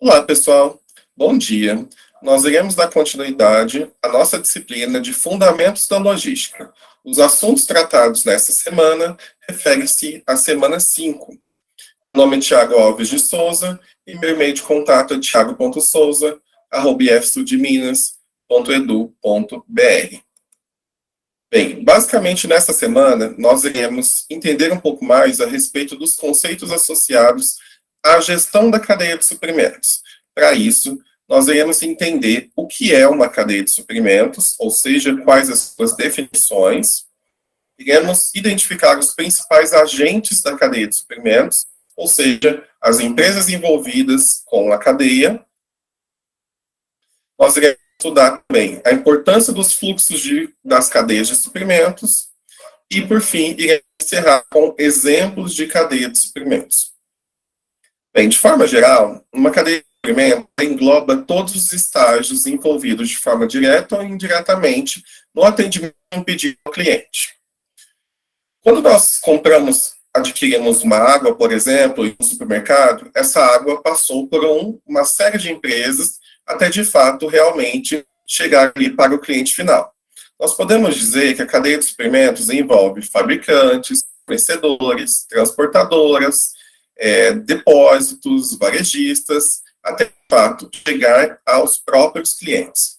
Olá, pessoal. Bom dia. Nós iremos dar continuidade à nossa disciplina de Fundamentos da Logística. Os assuntos tratados nesta semana referem-se à semana 5. Meu nome é Thiago Alves de Souza e meu e-mail de contato é thiago.souza@ifsudminas.edu.br. Bem, basicamente nesta semana nós iremos entender um pouco mais a respeito dos conceitos associados à gestão da cadeia de suprimentos. Para isso, nós iremos entender o que é uma cadeia de suprimentos, ou seja, quais as suas definições. Iremos identificar os principais agentes da cadeia de suprimentos, ou seja, as empresas envolvidas com a cadeia. Nós iremos estudar também a importância dos fluxos das cadeias de suprimentos e, por fim, iremos encerrar com exemplos de cadeia de suprimentos. Bem, de forma geral, uma cadeia de suprimentos engloba todos os estágios envolvidos de forma direta ou indiretamente no atendimento de um pedido ao cliente. Quando nós adquirimos uma água, por exemplo, em um supermercado, essa água passou por uma série de empresas até, de fato, realmente chegar ali para o cliente final. Nós podemos dizer que a cadeia de suprimentos envolve fabricantes, fornecedores, transportadoras, depósitos, varejistas, até, de fato, chegar aos próprios clientes.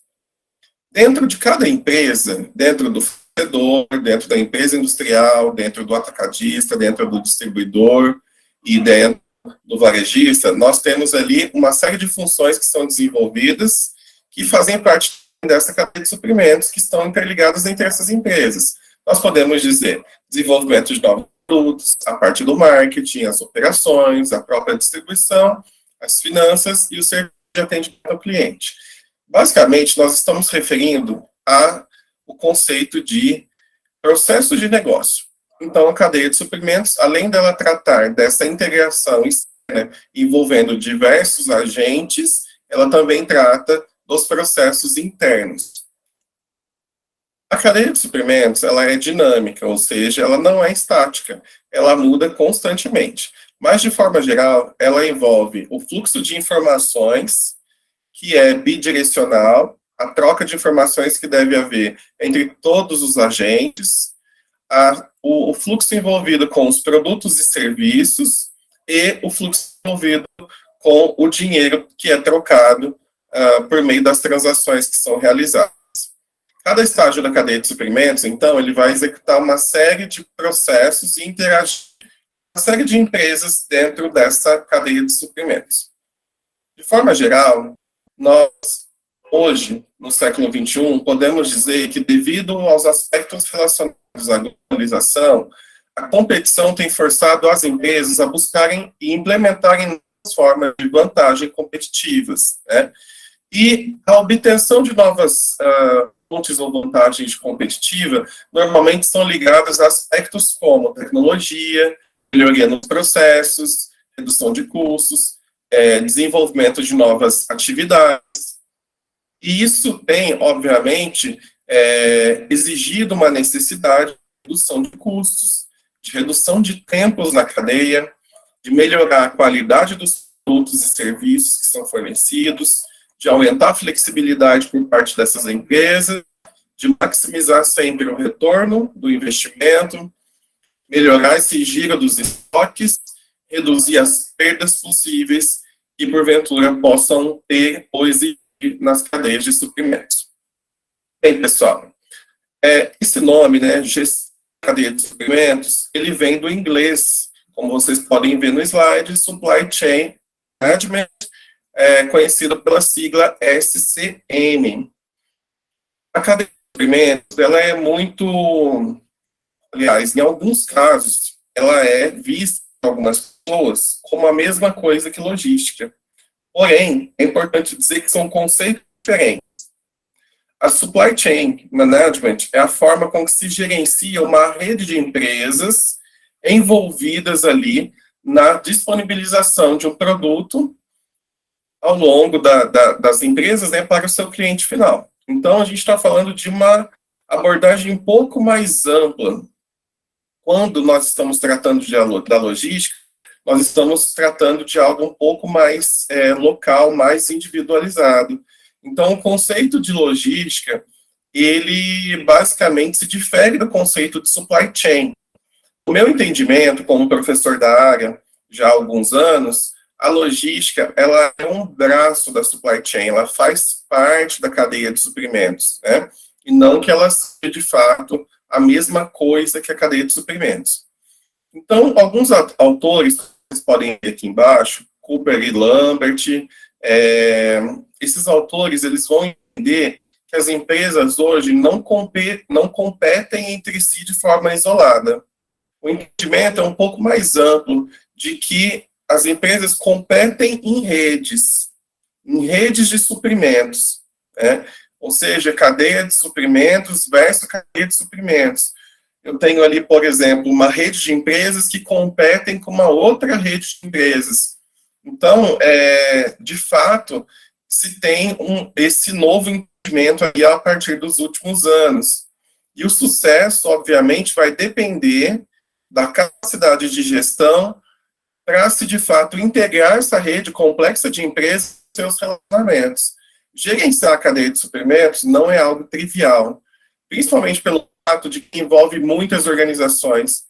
Dentro de cada empresa, dentro do fornecedor, dentro da empresa industrial, dentro do atacadista, dentro do distribuidor e dentro do varejista, nós temos ali uma série de funções que são desenvolvidas, que fazem parte dessa cadeia de suprimentos, que estão interligadas entre essas empresas. Nós podemos dizer desenvolvimento de novos produtos, a parte do marketing, as operações, a própria distribuição, as finanças e o serviço de atendimento ao cliente. Basicamente, nós estamos referindo ao conceito de processo de negócio. Então, a cadeia de suprimentos, além dela tratar dessa integração externa envolvendo diversos agentes, ela também trata dos processos internos. A cadeia de suprimentos, ela é dinâmica, ou seja, ela não é estática, ela muda constantemente. Mas, de forma geral, ela envolve o fluxo de informações, que é bidirecional, a troca de informações que deve haver entre todos os agentes, o fluxo envolvido com os produtos e serviços e o fluxo envolvido com o dinheiro que é trocado por meio das transações que são realizadas. Cada estágio da cadeia de suprimentos, então, ele vai executar uma série de processos e interagir com uma série de empresas dentro dessa cadeia de suprimentos. De forma geral, nós, hoje, no século XXI, podemos dizer que, devido aos aspectos relacionados à globalização, a competição tem forçado as empresas a buscarem e implementarem novas formas de vantagem competitivas, né? E a obtenção de novas fontes ou vantagens competitiva normalmente são ligadas a aspectos como tecnologia, melhoria nos processos, redução de custos, desenvolvimento de novas atividades. E isso tem, obviamente, exigido uma necessidade de redução de custos, de redução de tempos na cadeia, de melhorar a qualidade dos produtos e serviços que são fornecidos, de aumentar a flexibilidade por parte dessas empresas, de maximizar sempre o retorno do investimento, melhorar esse giro dos estoques, reduzir as perdas possíveis que, porventura, possam ter ou existir nas cadeias de suprimentos. Bem, pessoal, esse nome, né, cadeia de suprimentos, ele vem do inglês, como vocês podem ver no slide, Supply Chain Management, conhecido pela sigla SCM. A cadeia de suprimentos, ela é muito, aliás, em alguns casos, ela é vista por algumas pessoas como a mesma coisa que logística. Porém, é importante dizer que são conceitos diferentes. A Supply Chain Management é a forma com que se gerencia uma rede de empresas envolvidas ali na disponibilização de um produto ao longo das empresas, né, para o seu cliente final. Então, a gente está falando de uma abordagem um pouco mais ampla. Quando nós estamos tratando da logística, nós estamos tratando de algo um pouco mais local, mais individualizado. Então, o conceito de logística, ele basicamente se difere do conceito de supply chain. O meu entendimento, como professor da área já há alguns anos, a logística, ela é um braço da supply chain, ela faz parte da cadeia de suprimentos, né? E não que ela seja, de fato, a mesma coisa que a cadeia de suprimentos. Então, alguns autores, vocês podem ver aqui embaixo, Cooper e Lambert, esses autores, eles vão entender que as empresas hoje não competem entre si de forma isolada. O entendimento é um pouco mais amplo de que as empresas competem em redes de suprimentos, né? Ou seja, cadeia de suprimentos versus cadeia de suprimentos. Eu tenho ali, por exemplo, uma rede de empresas que competem com uma outra rede de empresas. Então, de fato, se tem esse novo entendimento aí a partir dos últimos anos. E o sucesso, obviamente, vai depender da capacidade de gestão para se, de fato, integrar essa rede complexa de empresas e seus relacionamentos. Gerenciar a cadeia de suprimentos não é algo trivial, principalmente pelo fato de que envolve muitas organizações,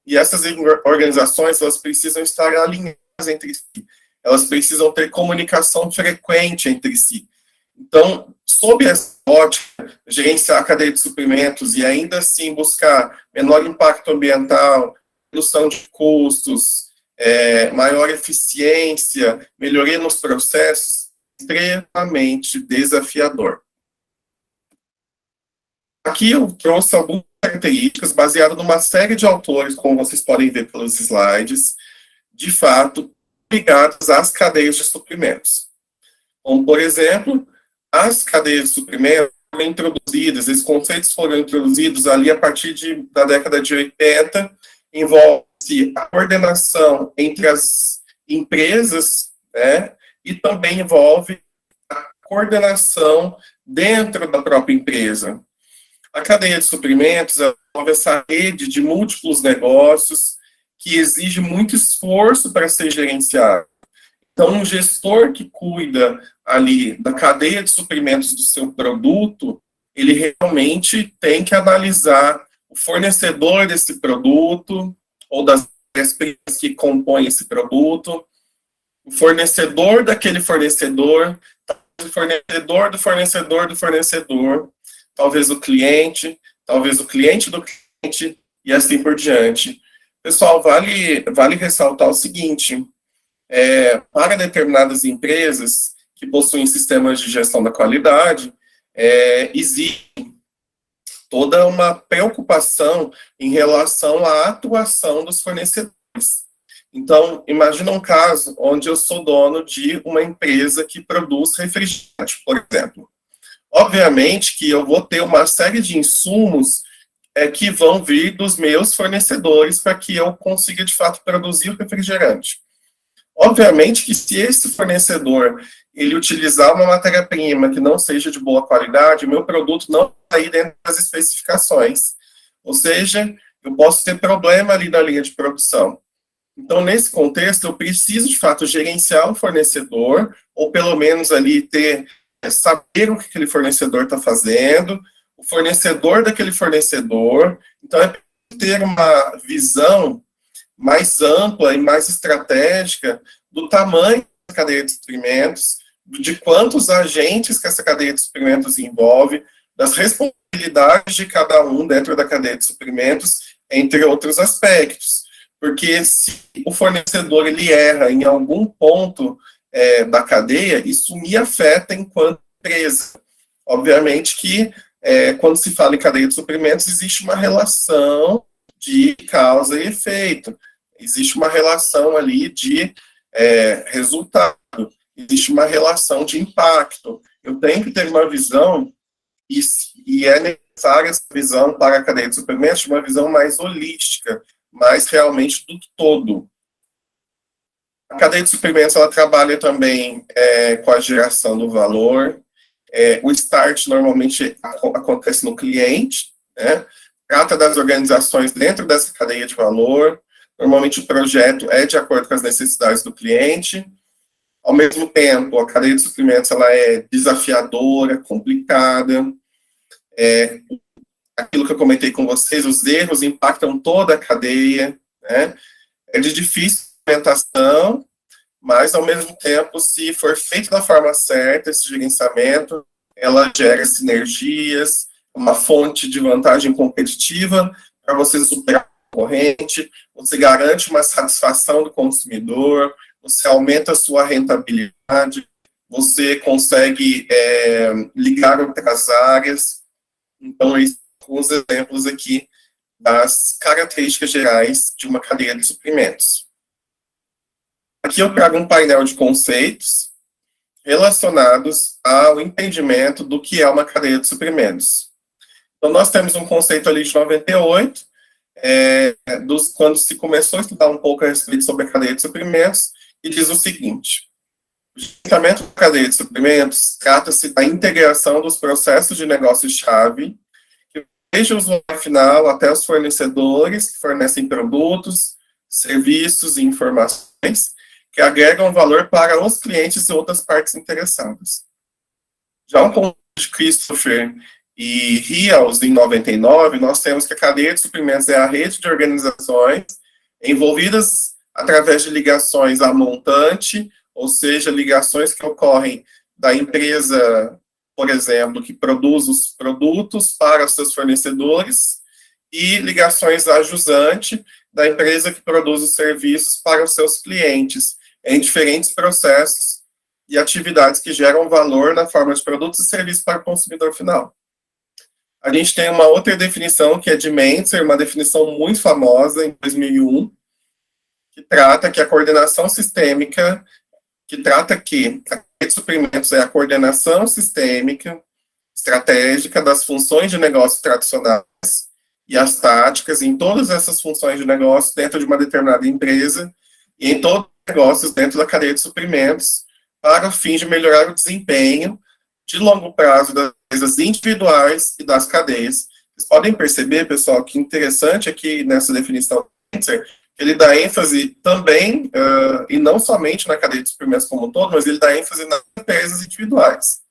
e essas organizações, elas precisam estar alinhadas entre si, elas precisam ter comunicação frequente entre si. Então, sob essa ótica, gerenciar a cadeia de suprimentos e ainda assim buscar menor impacto ambiental, redução de custos, maior eficiência, melhoria nos processos, extremamente desafiador. Aqui eu trouxe algumas características baseadas numa série de autores, como vocês podem ver pelos slides, de fato, ligadas às cadeias de suprimentos. Como, por exemplo, as cadeias de suprimentos foram introduzidas, esses conceitos foram introduzidos ali a partir da década de 80, envolve-se a coordenação entre as empresas, né, e também envolve a coordenação dentro da própria empresa. A cadeia de suprimentos envolve essa rede de múltiplos negócios que exige muito esforço para ser gerenciado. Então, um gestor que cuida ali da cadeia de suprimentos do seu produto, ele realmente tem que analisar o fornecedor desse produto, ou das empresas que compõem esse produto, o fornecedor daquele fornecedor, o fornecedor do fornecedor do fornecedor, talvez o cliente do cliente, e assim por diante. Pessoal, vale ressaltar o seguinte, para determinadas empresas que possuem sistemas de gestão da qualidade, existe toda uma preocupação em relação à atuação dos fornecedores. Então, imagina um caso onde eu sou dono de uma empresa que produz refrigerante, por exemplo. Obviamente que eu vou ter uma série de insumos que vão vir dos meus fornecedores para que eu consiga, de fato, produzir o refrigerante. Obviamente que se esse fornecedor ele utilizar uma matéria-prima que não seja de boa qualidade, o meu produto não vai sair dentro das especificações. Ou seja, eu posso ter problema ali na linha de produção. Então, nesse contexto, eu preciso, de fato, gerenciar o fornecedor, ou pelo menos ali saber o que aquele fornecedor está fazendo, o fornecedor daquele fornecedor. Então, é ter uma visão mais ampla e mais estratégica do tamanho da cadeia de suprimentos, de quantos agentes que essa cadeia de suprimentos envolve, das responsabilidades de cada um dentro da cadeia de suprimentos, entre outros aspectos. Porque se o fornecedor ele erra em algum ponto da cadeia, isso me afeta enquanto empresa. Obviamente que quando se fala em cadeia de suprimentos, existe uma relação de causa e efeito. Existe uma relação ali de resultado, existe uma relação de impacto. Eu tenho que ter uma visão, e é necessária essa visão para a cadeia de suprimentos, uma visão mais holística, mais realmente do todo. A cadeia de suprimentos, ela trabalha também com a geração do valor. O start normalmente acontece no cliente, né? Trata das organizações dentro dessa cadeia de valor, Normalmente o projeto é de acordo com as necessidades do cliente. Ao mesmo tempo, a cadeia de suprimentos ela é desafiadora, complicada. Aquilo que eu comentei com vocês, os erros impactam toda a cadeia, né? É de difícil implementação, mas, ao mesmo tempo, se for feito da forma certa, esse gerenciamento, ela gera sinergias, uma fonte de vantagem competitiva para você superar a concorrente, você garante uma satisfação do consumidor, você aumenta a sua rentabilidade, você consegue ligar outras áreas. Então, esses são alguns exemplos aqui das características gerais de uma cadeia de suprimentos. Aqui eu trago um painel de conceitos relacionados ao entendimento do que é uma cadeia de suprimentos. Então, nós temos um conceito ali de 98, quando se começou a estudar um pouco a respeito sobre a cadeia de suprimentos, e diz o seguinte: o gerenciamento da cadeia de suprimentos trata-se da integração dos processos de negócio-chave, que desde o usuário final até os fornecedores que fornecem produtos, serviços e informações, que agregam valor para os clientes e outras partes interessadas. Já o conceito de Christopher e Rials, em 99, nós temos que a cadeia de suprimentos é a rede de organizações envolvidas através de ligações a montante, ou seja, ligações que ocorrem da empresa, por exemplo, que produz os produtos para os seus fornecedores, e ligações a jusante da empresa que produz os serviços para os seus clientes, em diferentes processos e atividades que geram valor na forma de produtos e serviços para o consumidor final. A gente tem uma outra definição, que é de Mentzer, uma definição muito famosa, em 2001, que trata que a coordenação sistêmica, que trata que a cadeia de suprimentos é a coordenação sistêmica, estratégica das funções de negócio tradicionais e as táticas em todas essas funções de negócio dentro de uma determinada empresa e em todos os negócios dentro da cadeia de suprimentos, para o fim de melhorar o desempenho de longo prazo das empresas individuais e das cadeias. Vocês podem perceber, pessoal, que interessante aqui nessa definição, ele dá ênfase também, e não somente na cadeia de suprimentos como um todo, mas ele dá ênfase nas empresas individuais.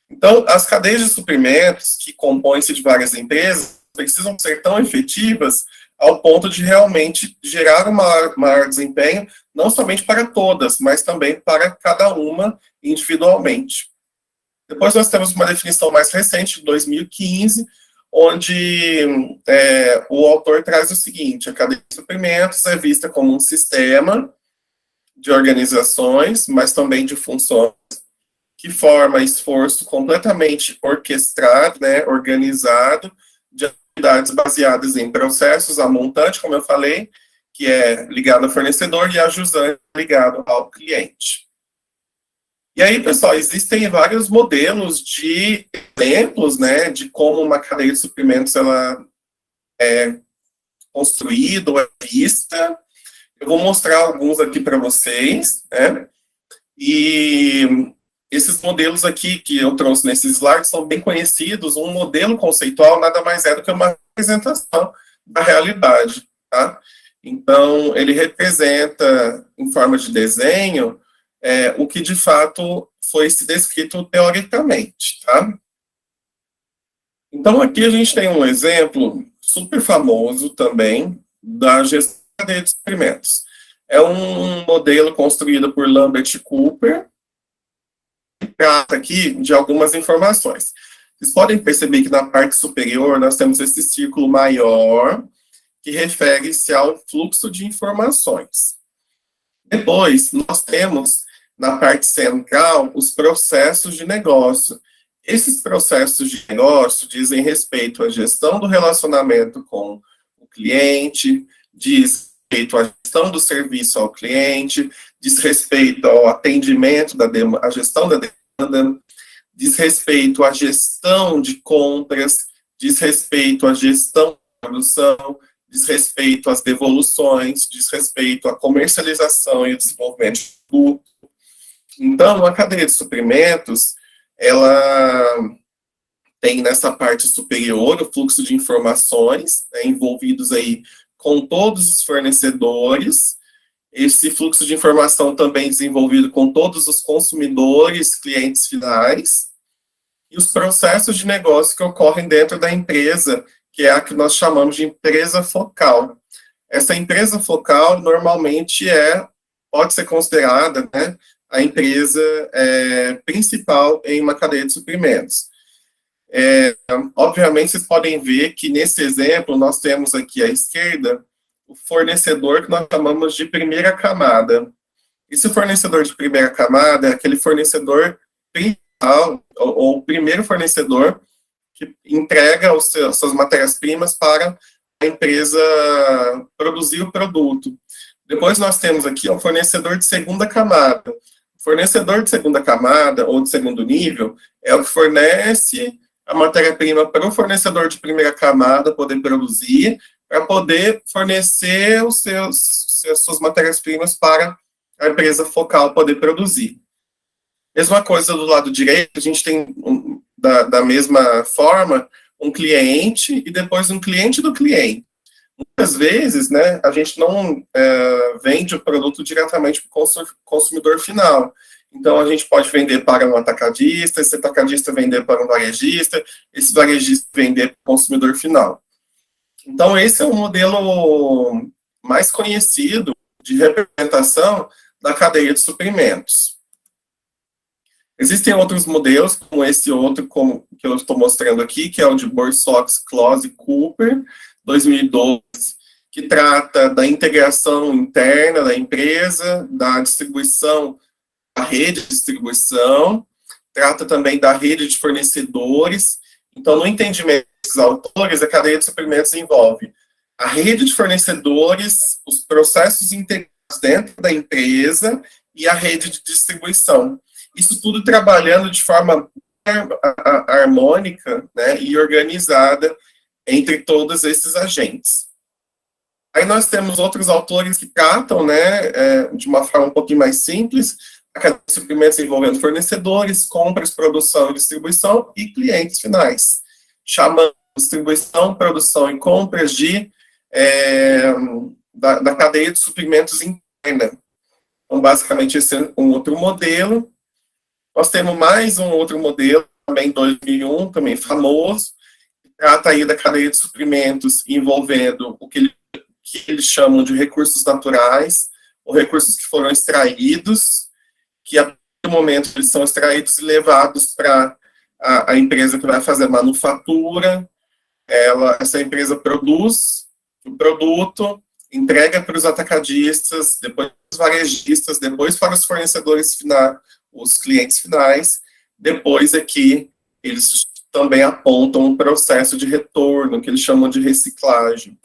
Então, as cadeias de suprimentos, que compõem-se de várias empresas, precisam ser tão efetivas ao ponto de realmente gerar um maior desempenho, não somente para todas, mas também para cada uma individualmente. Depois nós temos uma definição mais recente, de 2015, onde o autor traz o seguinte: a cadeia de suprimentos é vista como um sistema de organizações, mas também de funções, que forma esforço completamente orquestrado, né, organizado, de atividades baseadas em processos a montante, como eu falei, que é ligado ao fornecedor, e a jusante ligado ao cliente. E aí, pessoal, existem vários modelos de exemplos, né, de como uma cadeia de suprimentos ela é construída ou é vista. Eu vou mostrar alguns aqui para vocês, né, e esses modelos aqui que eu trouxe nesses slides são bem conhecidos. Um modelo conceitual nada mais é do que uma representação da realidade, tá? Então, ele representa, em forma de desenho, o que de fato foi se descrito teoricamente, tá? Então, aqui a gente tem um exemplo super famoso também da gestão da cadeia de suprimentos. É um modelo construído por Lambert e Cooper, que trata aqui de algumas informações. Vocês podem perceber que na parte superior nós temos esse círculo maior, que refere-se ao fluxo de informações. Depois, nós temos, na parte central, os processos de negócio. Esses processos de negócio dizem respeito à gestão do relacionamento com o cliente, diz respeito à gestão do serviço ao cliente, diz respeito ao atendimento, à gestão da demanda, diz respeito à gestão de compras, diz respeito à gestão da produção, diz respeito às devoluções, diz respeito à comercialização e desenvolvimento de produto. Então, a cadeia de suprimentos, ela tem nessa parte superior o fluxo de informações, né, envolvidos aí com todos os fornecedores, esse fluxo de informação também desenvolvido com todos os consumidores, clientes finais, e os processos de negócio que ocorrem dentro da empresa, que é a que nós chamamos de empresa focal. Essa empresa focal normalmente pode ser considerada, né, a empresa principal em uma cadeia de suprimentos. Obviamente, vocês podem ver que nesse exemplo nós temos aqui à esquerda o fornecedor que nós chamamos de primeira camada. Esse fornecedor de primeira camada é aquele fornecedor principal, ou o primeiro fornecedor que entrega as suas matérias-primas para a empresa produzir o produto. Depois nós temos aqui o fornecedor de segunda camada. O fornecedor de segunda camada, ou de segundo nível, é o que fornece a matéria-prima para o fornecedor de primeira camada poder produzir, para poder fornecer suas matérias-primas para a empresa focal poder produzir. Mesma coisa do lado direito, a gente tem, da mesma forma, um cliente e depois um cliente do cliente. Muitas vezes, né, a gente não vende o produto diretamente para o consumidor final. Então, a gente pode vender para um atacadista, esse atacadista vender para um varejista, esse varejista vender para o consumidor final. Então, esse é o modelo mais conhecido de representação da cadeia de suprimentos. Existem outros modelos, como esse outro que eu estou mostrando aqui, que é o de Borsuk, Close e Cooper, 2012, que trata da integração interna da empresa, da distribuição, da rede de distribuição, trata também da rede de fornecedores. Então, no entendimento desses autores, a cadeia de suprimentos envolve a rede de fornecedores, os processos integrados dentro da empresa e a rede de distribuição. Isso tudo trabalhando de forma harmônica, né, e organizada entre todos esses agentes. Aí nós temos outros autores que tratam, né, de uma forma um pouquinho mais simples, a cadeia de suprimentos envolvendo fornecedores, compras, produção e distribuição e clientes finais, chamando distribuição, produção e compras da cadeia de suprimentos interna. Então, basicamente, esse é um outro modelo. Nós temos mais um outro modelo, também 2001, também famoso, que trata aí da cadeia de suprimentos envolvendo o que eles chamam de recursos naturais, ou recursos que foram extraídos, que a todo momento eles são extraídos e levados para a empresa que vai fazer a manufatura. Essa empresa produz o produto, entrega para os atacadistas, depois para os varejistas, depois para os fornecedores finais, os clientes finais, depois aqui eles também apontam um processo de retorno, que eles chamam de reciclagem.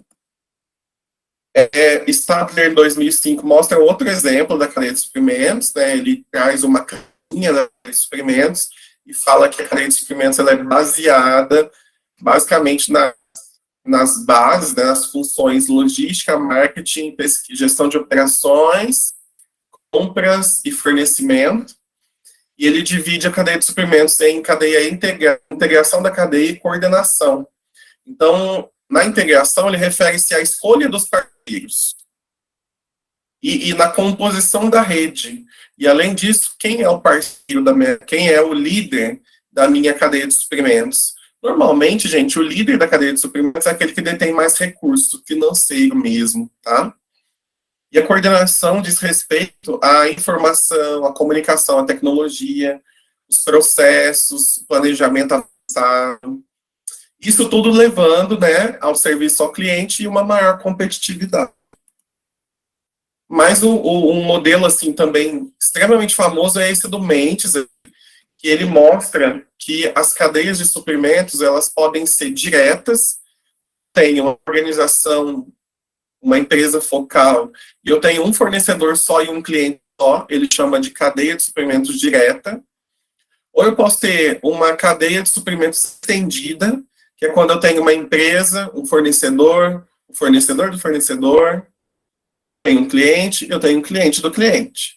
Stadler, 2005, mostra outro exemplo da cadeia de suprimentos, né? Ele traz uma cadeia da cadeia de suprimentos e fala que a cadeia de suprimentos ela é baseada, basicamente, nas bases, né, nas funções logística, marketing, gestão de operações, compras e fornecimento. E ele divide a cadeia de suprimentos em cadeia integração da cadeia e coordenação. Então, na integração, ele refere-se à escolha dos parceiros e na composição da rede. E, além disso, quem é o parceiro, quem é o líder da minha cadeia de suprimentos? Normalmente, gente, o líder da cadeia de suprimentos é aquele que detém mais recurso financeiro mesmo, tá? E a coordenação diz respeito à informação, à comunicação, à tecnologia, os processos, o planejamento avançado. Isso tudo levando, né, ao serviço ao cliente e uma maior competitividade. Mas um modelo, assim, também extremamente famoso é esse do Mentes, que ele mostra que as cadeias de suprimentos, elas podem ser diretas, tem uma organização, uma empresa focal, e eu tenho um fornecedor só e um cliente só, ele chama de cadeia de suprimentos direta, ou eu posso ter uma cadeia de suprimentos estendida, que é quando eu tenho uma empresa, um fornecedor, o fornecedor do fornecedor, tenho um cliente, eu tenho um cliente do cliente.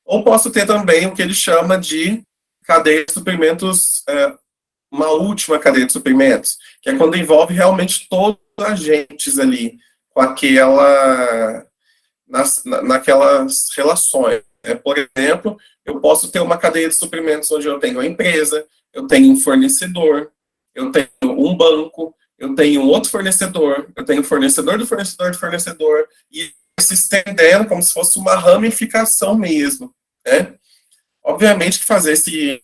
Ou posso ter também o que ele chama de cadeia de suprimentos, uma última cadeia de suprimentos, que é quando envolve realmente todos os agentes ali, com naquelas relações. Né? Por exemplo, eu posso ter uma cadeia de suprimentos onde eu tenho a empresa, eu tenho um fornecedor, eu tenho um banco, eu tenho um outro fornecedor, eu tenho um fornecedor do fornecedor do fornecedor, e se estendendo como se fosse uma ramificação mesmo. Né? Obviamente que fazer esse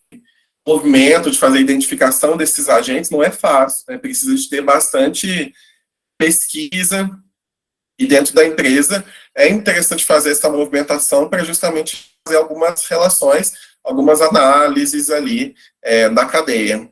movimento, de fazer a identificação desses agentes não é fácil, né? Precisa de ter bastante pesquisa, e dentro da empresa é interessante fazer essa movimentação para justamente fazer algumas relações, algumas análises ali da cadeia.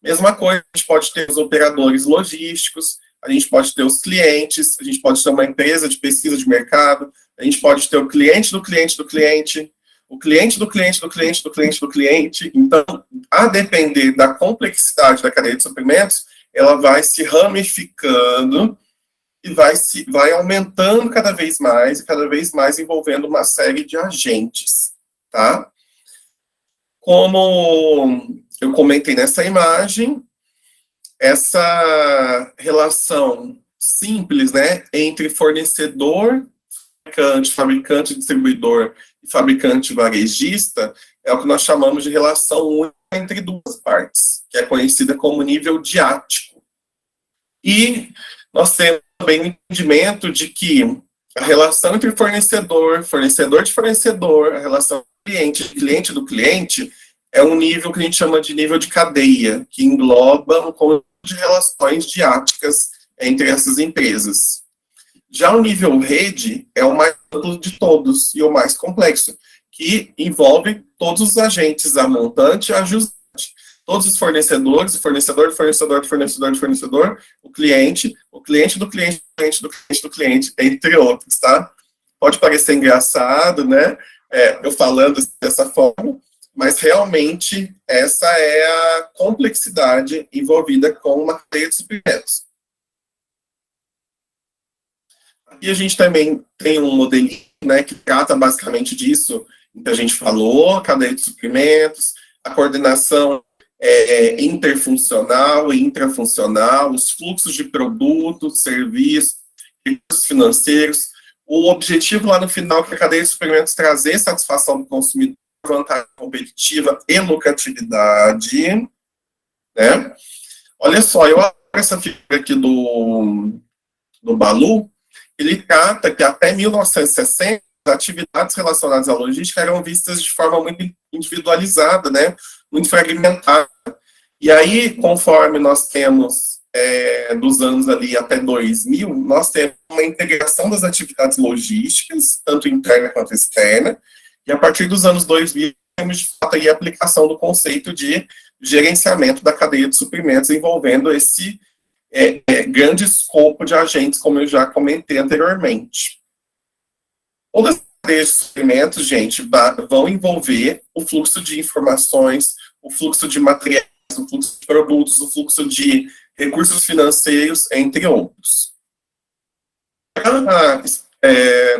Mesma coisa, a gente pode ter os operadores logísticos, a gente pode ter os clientes, a gente pode ter uma empresa de pesquisa de mercado, a gente pode ter o cliente do cliente do cliente, o cliente do cliente do cliente do cliente do cliente. Então, a depender da complexidade da cadeia de suprimentos, ela vai se ramificando e vai aumentando cada vez mais envolvendo uma série de agentes, tá? Como eu comentei nessa imagem, essa relação simples, né, entre fornecedor, fabricante, distribuidor e fabricante varejista, é o que nós chamamos de relação única entre duas partes, que é conhecida como nível diático. E nós temos também o entendimento de que a relação entre fornecedor, fornecedor de fornecedor, a relação cliente, cliente do cliente, é um nível que a gente chama de nível de cadeia, que engloba um conjunto de relações diáticas entre essas empresas. Já o nível rede é o mais amplo de todos e o mais complexo, que envolve todos os agentes, a montante e a ajustante. Todos os fornecedores, o fornecedor do fornecedor do fornecedor do fornecedor, o cliente do cliente, do cliente do cliente do cliente, entre outros, tá? Pode parecer engraçado, né? Eu falando dessa forma, mas realmente essa é a complexidade envolvida com uma cadeia de suprimentos. E a gente também tem um modelinho, né, que trata basicamente disso, que a gente falou, a cadeia de suprimentos, a coordenação interfuncional e intrafuncional, os fluxos de produtos, serviços, recursos financeiros. O objetivo lá no final é que a cadeia de suprimentos trazer satisfação do consumidor, vantagem competitiva e lucratividade. Né? Olha só, eu abro essa figura aqui do Balu, ele trata que até 1960, as atividades relacionadas à logística eram vistas de forma muito individualizada, né? Muito fragmentada. E aí, conforme nós temos dos anos ali até 2000, nós temos uma integração das atividades logísticas, tanto interna quanto externa, e a partir dos anos 2000, temos de fato aí a aplicação do conceito de gerenciamento da cadeia de suprimentos, envolvendo esse grande escopo de agentes, como eu já comentei anteriormente. Todas as cadeias de suprimentos, gente, vão envolver o fluxo de informações, o fluxo de materiais, o fluxo de produtos, o fluxo de recursos financeiros, entre outros. Para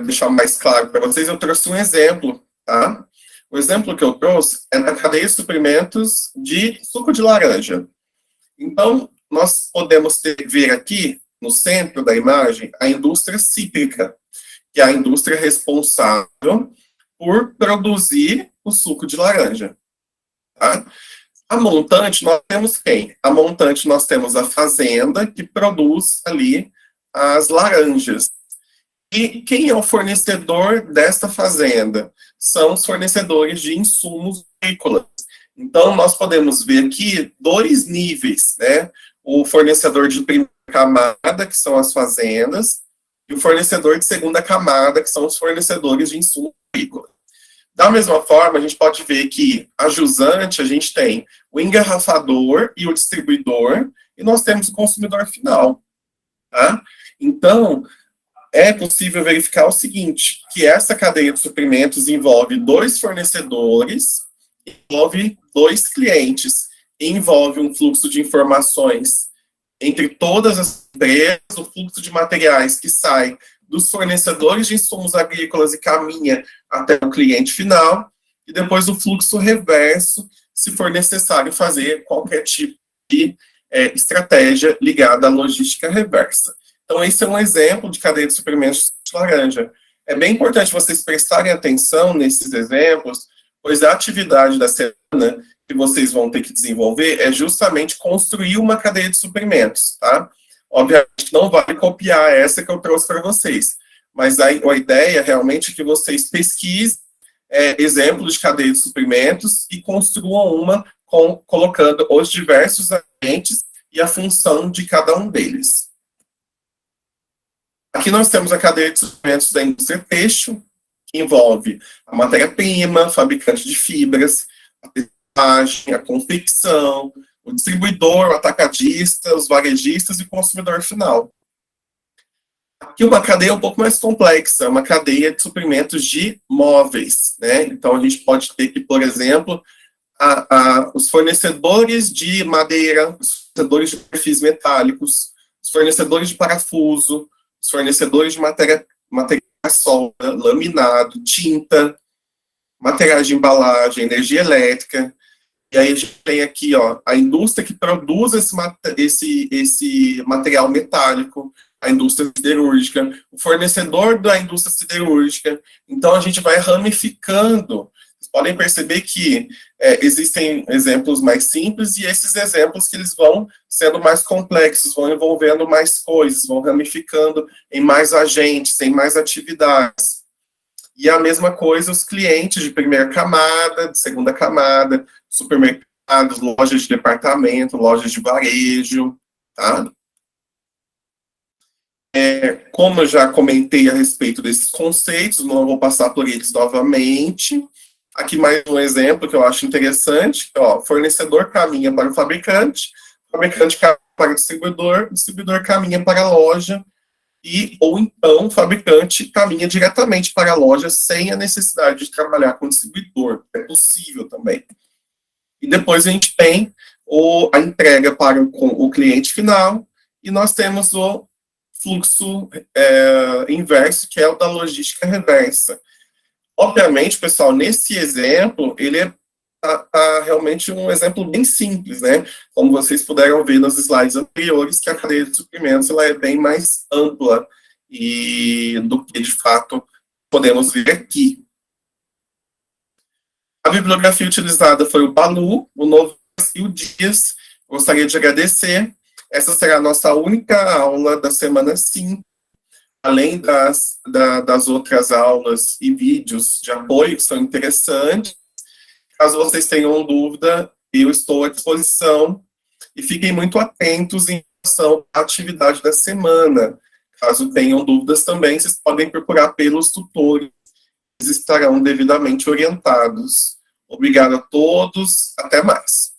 deixar mais claro para vocês, eu trouxe um exemplo, tá? O exemplo que eu trouxe é da cadeia de suprimentos de suco de laranja. Então, nós podemos ver aqui, no centro da imagem, a indústria cítrica, que é a indústria responsável por produzir o suco de laranja. Tá? A montante, nós temos quem? A montante, nós temos a fazenda, que produz ali as laranjas. E quem é o fornecedor desta fazenda? São os fornecedores de insumos agrícolas. Então, nós podemos ver aqui dois níveis, né? O fornecedor de primeira camada, que são as fazendas, e o fornecedor de segunda camada, que são os fornecedores de insumos agrícolas. Da mesma forma, a gente pode ver que a jusante, a gente tem o engarrafador e o distribuidor, e nós temos o consumidor final. Tá? Então, é possível verificar o seguinte, que essa cadeia de suprimentos envolve dois fornecedores, envolve dois clientes, envolve um fluxo de informações entre todas as empresas, o fluxo de materiais que sai dos fornecedores de insumos agrícolas e caminha até o cliente final, e depois o fluxo reverso, se for necessário fazer qualquer tipo de estratégia ligada à logística reversa. Então, esse é um exemplo de cadeia de suprimentos de laranja. É bem importante vocês prestarem atenção nesses exemplos, pois a atividade da semana que vocês vão ter que desenvolver é justamente construir uma cadeia de suprimentos, tá? Obviamente não vale copiar essa que eu trouxe para vocês, mas a ideia realmente é que vocês pesquisem exemplos de cadeia de suprimentos e construam uma colocando os diversos agentes e a função de cada um deles. Aqui nós temos a cadeia de suprimentos da indústria têxtil, que envolve a matéria-prima, fabricante de fibras, a teclagem, a confecção, o distribuidor, o atacadista, os varejistas e o consumidor final. Aqui uma cadeia um pouco mais complexa, uma cadeia de suprimentos de móveis, né? Então a gente pode ter aqui, por exemplo, os fornecedores de madeira, os fornecedores de perfis metálicos, os fornecedores de parafuso, os fornecedores de material solda, laminado, tinta, materiais de embalagem, energia elétrica. E aí a gente tem aqui, ó, a indústria que produz esse material metálico, a indústria siderúrgica, o fornecedor da indústria siderúrgica. Então a gente vai ramificando. Vocês podem perceber que existem exemplos mais simples e esses exemplos que eles vão sendo mais complexos, vão envolvendo mais coisas, vão ramificando em mais agentes, em mais atividades. E a mesma coisa os clientes de primeira camada, de segunda camada, supermercados, lojas de departamento, lojas de varejo, tá? Como eu já comentei a respeito desses conceitos, não vou passar por eles novamente. Aqui mais um exemplo que eu acho interessante, ó, fornecedor caminha para o fabricante caminha para o distribuidor caminha para a loja, ou então o fabricante caminha diretamente para a loja sem a necessidade de trabalhar com o distribuidor, é possível também. E depois a gente tem a entrega para o cliente final, e nós temos o fluxo inverso, que é o da logística reversa. Obviamente, pessoal, nesse exemplo, ele realmente um exemplo bem simples, né? Como vocês puderam ver nos slides anteriores, que a cadeia de suprimentos ela é bem mais ampla do que, de fato, podemos ver aqui. A bibliografia utilizada foi o Balu, o Novo e o Dias. Gostaria de agradecer. Essa será a nossa única aula da semana 5, além das outras aulas e vídeos de apoio que são interessantes. Caso vocês tenham dúvida, eu estou à disposição e fiquem muito atentos em relação à atividade da semana. Caso tenham dúvidas também, vocês podem procurar pelos tutores, eles estarão devidamente orientados. Obrigado a todos, até mais.